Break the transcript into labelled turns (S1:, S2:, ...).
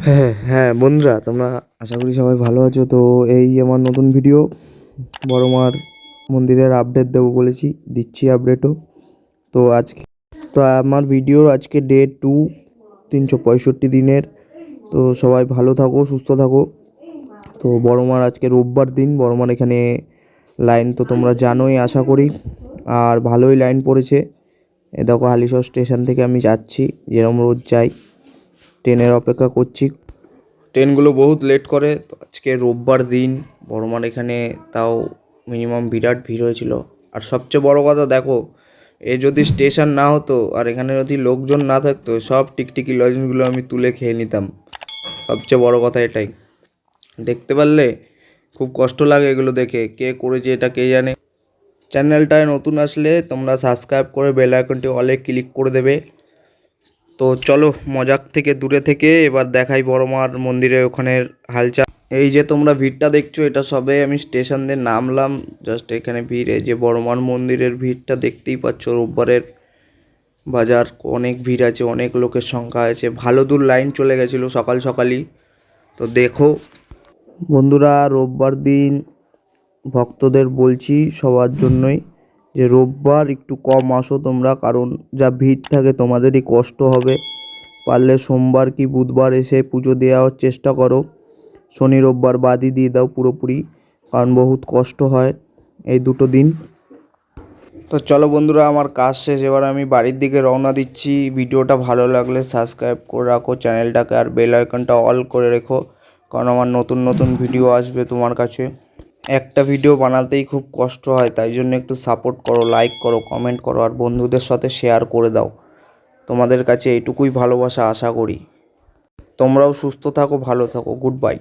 S1: হ্যাঁ হ্যাঁ বন্ধুরা, তোমরা আশা করি সবাই ভালো আছো। তো এই আমার নতুন ভিডিও, বড়মার মন্দিরের আপডেট দেবো বলেছি, দিচ্ছি আপডেটও। তো আজকে আমার ভিডিওর আজকে ডে 2, 365 দিনের। তো সবাই ভালো থাকো, সুস্থ থাকো। তো বড়মার আজকে রোববার দিন, বড়মার এখানে লাইন তো তোমরা জানোই আশা করি, আর ভালোই লাইন পড়েছে। এ দেখো হালিশহর স্টেশন থেকে আমি যাচ্ছি, যেরকম রোজ যাই, ট্রেনের অপেক্ষা করছি। ট্রেনগুলো বহুত লেট করে। তো আজকে রোববার দিন, বড়মার এখানে তাও মিনিমাম বিরাট ভিড় হয়েছিল। আর সবচেয়ে বড় কথা দেখো, এ যদি স্টেশন না হতো আর এখানে যদি লোকজন না থাকতো, সব টিকটিকি লজেন্সগুলো আমি তুলে খেয়ে নিতাম। সবচেয়ে বড় কথা এটাই। দেখতে পারলে খুব কষ্ট লাগে এগুলো দেখে, কে করেছে এটা কে জানে। চ্যানেলটায় নতুন আসলে তোমরা সাবস্ক্রাইব করে বেল আইকনটি অলে ক্লিক করে দেবে। তো চলো, মজাক থেকে দূরে থেকে এবার দেখাই বড়মার মন্দিরের ওখানের হালচাল। এই যে তোমরা ভিড়টা দেখছো, এটা সবে আমি স্টেশন দিয়ে নামলাম, জাস্ট এখানে ভিড়। এই যে বড়মার মন্দিরের ভিড়টা দেখতেই পাচ্ছ, রোববারের বাজার, অনেক ভিড় আছে, অনেক লোকের সংখ্যা আছে, ভালো দূর লাইন চলে গেছিলো সকাল সকালই। তো দেখো বন্ধুরা, রোববার দিন ভক্তদের বলছি সবার জন্যই যে রোববার একটু কম আসো তোমরা, কারণ যা ভিড় থাকে তোমাদেরই কষ্ট হবে। পারলে সোমবার কি বুধবার এসে পুজো দেওয়ার চেষ্টা করো, শনি রোববার বাদই দিয়ে দাও পুরোপুরি, কারণ বহুত কষ্ট হয় এই দুটো দিন। তো চলো বন্ধুরা, আমার কাজ শেষ, এবার আমি বাড়ির দিকে রওনা দিচ্ছি। ভিডিওটা ভালো লাগলে সাবস্ক্রাইব করে রাখো চ্যানেলটাকে, আর বেল আইকনটা অল করে রেখো, কারণ আমার নতুন নতুন ভিডিও আসবে তোমার কাছে। একটা ভিডিও বানাতেই খুব কষ্ট হয়, তাই জন্য একটু সাপোর্ট করো, লাইক করো, কমেন্ট করো, আর বন্ধুদের সাথে শেয়ার করে দাও। তোমাদের কাছে এইটুকুই ভালোবাসা আশা করি। তোমরাও সুস্থ থাকো, ভালো থাকো। Good bye.